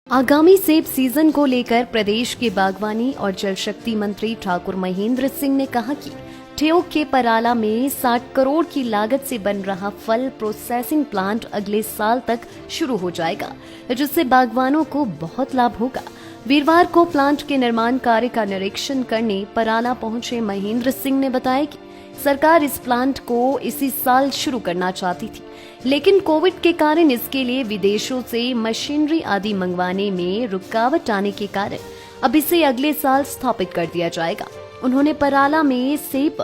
आगामी सेब सीजन को लेकर प्रदेश के बागवानी और जल शक्ति मंत्री ठाकुर महेंद्र सिंह ने कहा कि ठियोग के पराला में 60 करोड़ की लागत से बन रहा फल प्रोसेसिंग प्लांट अगले साल तक शुरू हो जाएगा, जिससे बागवानों को बहुत लाभ होगा। वीरवार को प्लांट के निर्माण कार्य का निरीक्षण करने पराला पहुंचे महेंद्र सिंह ने बताया कि सरकार इस प्लांट को इसी साल शुरू करना चाहती थी, लेकिन कोविड के कारण इसके लिए विदेशों से मशीनरी आदि मंगवाने में रुकावट आने के कारण अब इसे अगले साल स्थापित कर दिया जाएगा। उन्होंने पराला में सेब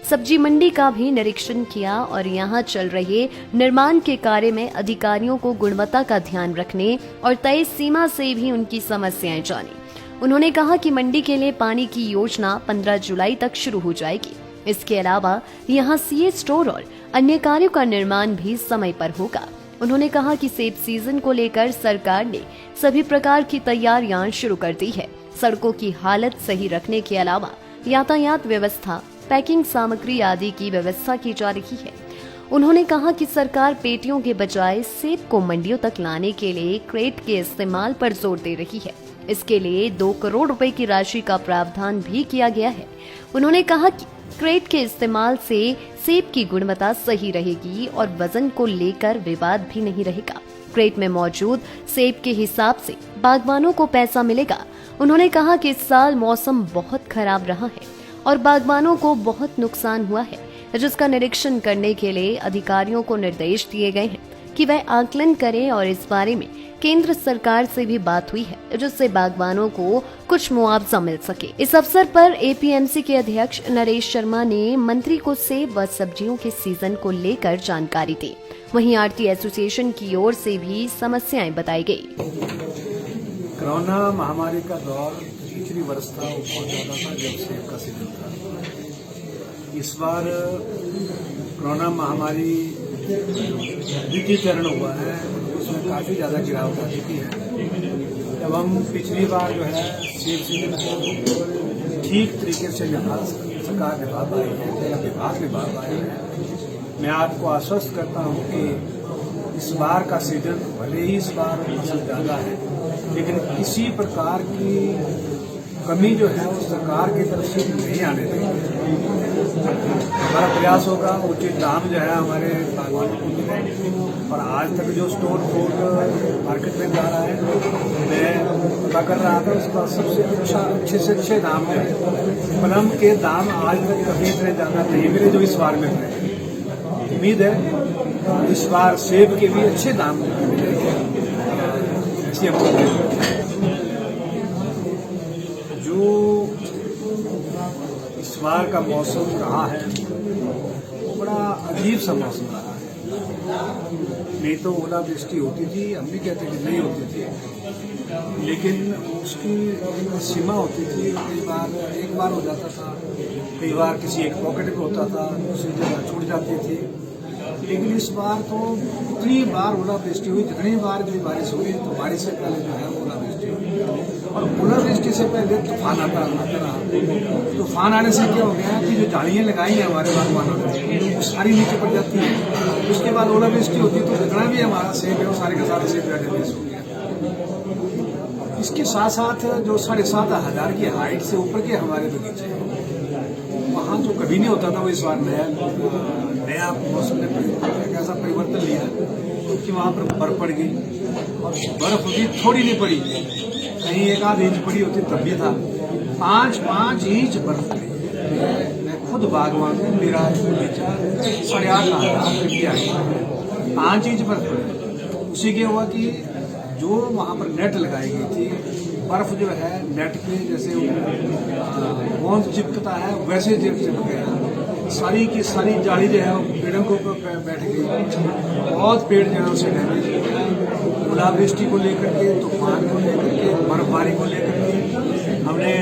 सब्जी मंडी का भी निरीक्षण किया और यहां चल रहे निर्माण के कार्य में अधिकारियों को गुणवत्ता का ध्यान रखने और तय सीमा से भी उनकी समस्याएं जानी। उन्होंने कहा कि मंडी के लिए पानी की योजना 15 जुलाई तक शुरू हो जाएगी। इसके अलावा यहां सीए स्टोर और अन्य कार्यों का निर्माण भी समय पर होगा। उन्होंने कहा कि सेब सीजन को लेकर सरकार ने सभी प्रकार की तैयारियां शुरू कर दी है। सड़कों की हालत सही रखने के अलावा यातायात व्यवस्था, पैकिंग सामग्री आदि की व्यवस्था की जा रही है। उन्होंने कहा कि सरकार पेटियों के बजाय सेब को मंडियों तक लाने के लिए क्रेट के इस्तेमाल पर जोर दे रही है। इसके लिए 2 करोड़ रुपए की राशि का प्रावधान भी किया गया है। उन्होंने कहा कि क्रेट के इस्तेमाल से सेब की गुणवत्ता सही रहेगी और वजन को लेकर विवाद भी नहीं रहेगा। क्रेट में मौजूद सेब के हिसाब से बागवानों को पैसा मिलेगा। उन्होंने कहा कि इस साल मौसम बहुत खराब रहा है और बागवानों को बहुत नुकसान हुआ है, जिसका निरीक्षण करने के लिए अधिकारियों को निर्देश दिए गए हैं कि वह आकलन करें और इस बारे में केंद्र सरकार से भी बात हुई है, जिससे बागवानों को कुछ मुआवजा मिल सके। इस अवसर पर एपीएमसी के अध्यक्ष नरेश शर्मा ने मंत्री को सेब व सब्जियों के सीजन को लेकर जानकारी दी। वहीं आढ़ती एसोसिएशन की ओर से भी समस्याएं बताई गई। कोरोना महामारी का दौर पिछली वर्ष था, वो बहुत ज्यादा था जब सेब का सीजन था। इस बार कोरोना महामारी द्वितीय चरण हुआ है, उसमें काफी ज्यादा गिरावट आ चुकी है। जब हम पिछली बार जो है सेब सीजन को ठीक तरीके से सरकार निभा पाई है या विभाग निभा पाए हैं। मैं आपको आश्वस्त करता हूं कि इस बार का सीजन भले ही इस बार फसल ज्यादा है, लेकिन किसी प्रकार की कमी जो है वो सरकार की तरफ से नहीं आने देगी। हमारा प्रयास होगा उचित दाम जो है हमारे बागवानों को मिले, और आज तक जो स्टोर फूड मार्केट में जा रहा है, मैं पता कर रहा था उसका सबसे अच्छे से अच्छे दाम जो है प्लम के दाम आज तक कभी इतने ज्यादा नहीं मिले जो इस बार में मिले। उम्मीद है इस बार सेब के भी अच्छे दाम मिलेंगे। ऐसी जो इस बार का मौसम रहा है वो बड़ा अजीब सा मौसम रहा है। नहीं तो ओलावृष्टि होती थी, हम भी कहते कि नहीं होती थी, लेकिन उसकी सीमा होती थी। कई बार एक बार हो जाता था, कई बार किसी एक पॉकेट में होता था, दूसरी जगह छूट जाती थी। लेकिन इस बार तो इतनी बार ओलावृष्टि हुई, जितनी बार भी बारिश हुई तो बारिश से पहले जो है ओलावृष्टि हुई, और ओलावृष्टि से पहले तूफान आता रहा। तूफान आने से क्या हो गया कि जो झाड़ियाँ लगाई हैं हमारे बागवानों ने वो सारी नीचे पड़ जाती है। उसके बाद ओलावृष्टि होती है तो जितना भी हमारा सेब है वो सारे का सारा सेब डैमेज हो गया। इसके साथ साथ जो 7,500 की हाइट से ऊपर के हमारे बगीचे हैं, वहाँ जो कभी नहीं होता था वो इस बार नया मौसम ने ऐसा परिवर्तन लिया कि वहाँ पर बर्फ पड़ गई, और बर्फ भी थोड़ी नहीं पड़ी, कहीं 1-8 इंच पड़ी होती तब भी था। 5-5 इंच बर्फ पड़ी। मैं खुद बागवान में, मेरा बगीचा 8,500 की आई, 5 इंच बर्फ पड़ी। उसी के हुआ कि जो वहाँ पर नेट लगाई गई थी, बर्फ जो है नेट पे जैसे गोंद चिपकता है वैसे चिपक गया। सारी की सारी जाली जो है पेड़ों को बैठ गई, बहुत पेड़ जो है उसे डैमेज हो गया। ओलावृष्टि को लेकर के, तूफान को लेकर के, बर्फबारी को लेकर के हमने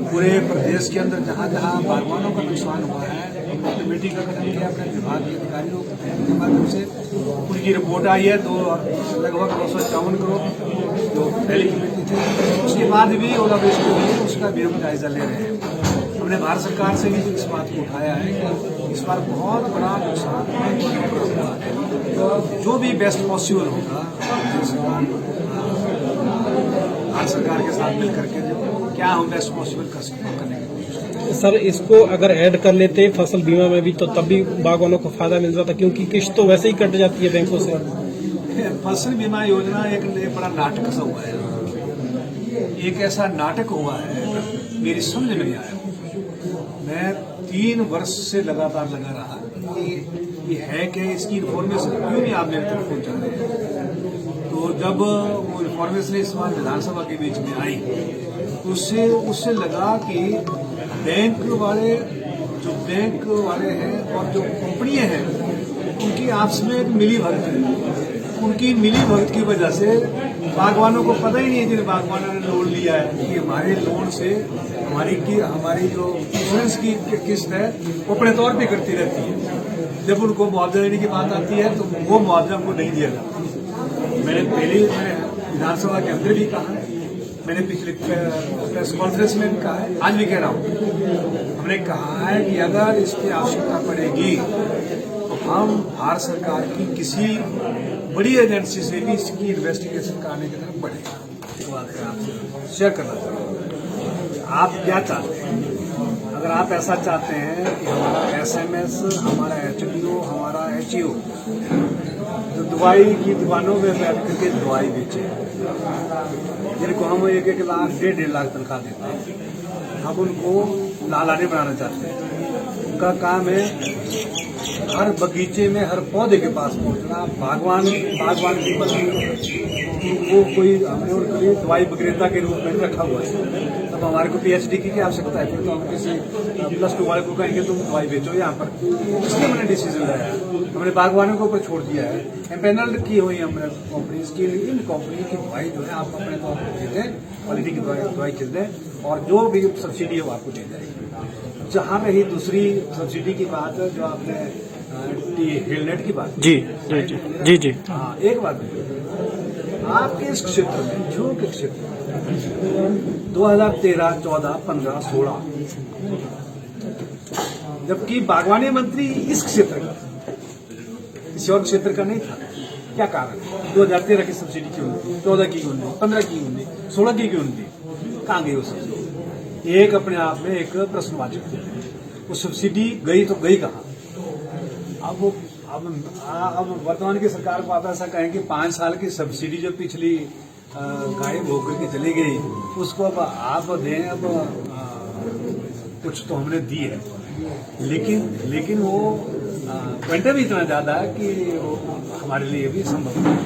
पूरे प्रदेश के अंदर जहाँ जहाँ बागवानों का नुकसान हुआ है, हमने कमेटी का गठन किया अपने विभाग के अधिकारियों के माध्यम से। उनकी रिपोर्ट आई है लगभग 254 करोड़ जो पहली कमेटी थी। उसके बाद भी ओलावृष्टि हुई, उसका भी हम जायजा ले रहे हैं। हमने भारत सरकार से भी इस बात को उठाया है कि इस बार बहुत बड़ा नुकसान हुआ है, जो भी बेस्ट पॉसिबल होगा सरकार वर्तमान सरकार के साथ मिलकर के क्या हम बेस्ट पॉसिबल कर सकते हैं करने की कोशिश करते हैं। सर, इसको अगर ऐड कर लेते फसल बीमा में भी तो तब भी बागवानों को फायदा मिल जाता, क्योंकि किस्त तो वैसे ही कट जाती है बैंकों से। फसल बीमा योजना एक बड़ा नाटक सा हुआ है, एक ऐसा नाटक हुआ है मेरी समझ में नहीं आया। मैं 3 वर्ष से लगातार लगा रहा कि ये है क्या, इसकी इन्फॉर्मेशन क्यों नहीं आप मेरे तक पहुंचा रहे हैं। तो जब वो इन्फॉर्मेशन इस बार विधानसभा के बीच में आई तो उससे लगा कि बैंक वाले हैं और जो कंपनियां हैं उनकी आपस में एक मिली भगत है। उनकी मिली भगत की वजह से बागवानों को पता ही नहीं है जिन बागवानों ने लोन लिया है कि हमारे लोन से हमारी जो इंश्योरेंस की किस्त है वो अपने तौर पे करती रहती है। जब उनको मुआवजा देने की बात आती है तो वो मुआवजा हमको नहीं दिया जाता। मैंने विधानसभा के अंदर भी कहा है, मैंने पिछले प्रेस कॉन्फ्रेंस में भी कहा है, आज भी कह रहा हूँ। हमने कहा है कि अगर इसकी आवश्यकता पड़ेगी तो हम भारत सरकार की किसी बड़ी एजेंसी से भी इसकी इन्वेस्टिगेशन कराने की तरफ बढ़ेगा। एक बात मैं आपसे शेयर करना चाहूँगा, आप क्या चाहते हैं? अगर आप ऐसा चाहते हैं कि हमारा SMS, हमारा HDO, हमारा HEO जो दवाई की दुकानों में बैठ करके दवाई बेचे, जिनको हम 1-1 लाख 1.5 लाख तनख्वाह देते हैं, हम उनको लालाने बनाना चाहते हैं। उनका काम है हर बगीचे में हर पौधे के पास पहुंचना, बागवान की मदद। वो कोई हमने उनके लिए दवाई विक्रेता के रूप में रखा हुआ है। अब हमारे को PhD की आवश्यकता है, तो हम किसी +2 वाले को कहेंगे तुम दवाई बेचो यहाँ पर, इसलिए हमने डिसीजन लिया है। हमने बागवानों के ऊपर छोड़ दिया है, एम्पेनल की हुई हमने कंपनीज की, इन कंपनी की दवाई जो है आप अपने तौर पर खरीदें, क्वालिटी की दवाई खरीदें और जो भी सब्सिडी है वो आपको दे जाएगी। जहाँ पे ही दूसरी सब्सिडी की बात है जो आपने हेलनेट की बात जी जी जी जी जी हाँ, एक बात आपके इस क्षेत्र में, जू के क्षेत्र में 2013, 14, 15, 16 जबकि बागवानी मंत्री इस क्षेत्र का किसी और क्षेत्र का नहीं था। क्या कारण? 2013 की सब्सिडी क्यों नहीं, 14 की क्यों नहीं, 15 की क्यों नहीं, 16 की क्यों नहीं? कहाँ गई वो सब्सिडी? एक अपने आप में एक प्रश्नवाचक है। वो सब्सिडी गई तो गई कहाँ? अब वर्तमान की सरकार को आप ऐसा कहें कि 5 साल की सब्सिडी जो पिछली गायब होकर के चली गई उसको अब आप दें। अब कुछ तो हमने दी है, लेकिन वो क्वांटम इतना ज्यादा है कि वो हमारे लिए भी संभव नहीं।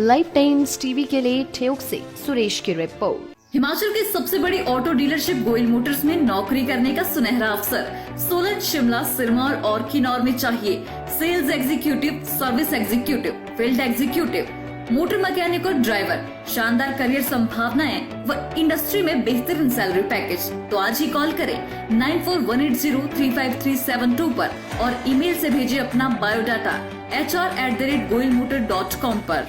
लाइफ टाइम्स टीवी के लिए ठेउक से सुरेश की रिपोर्ट। हिमाचल के सबसे बड़ी ऑटो डीलरशिप गोयल मोटर्स में नौकरी करने का सुनहरा अवसर। सोलन, शिमला, सिरमौर और किन्नौर में चाहिए sales executive, service executive, field executive, motor mechanic और ड्राइवर। शानदार करियर संभावनाएं व इंडस्ट्री में बेहतरीन सैलरी पैकेज। तो आज ही कॉल करें 9418035372 पर और ईमेल से भेजिए अपना बायोडाटा hr@goilmotor.com पर।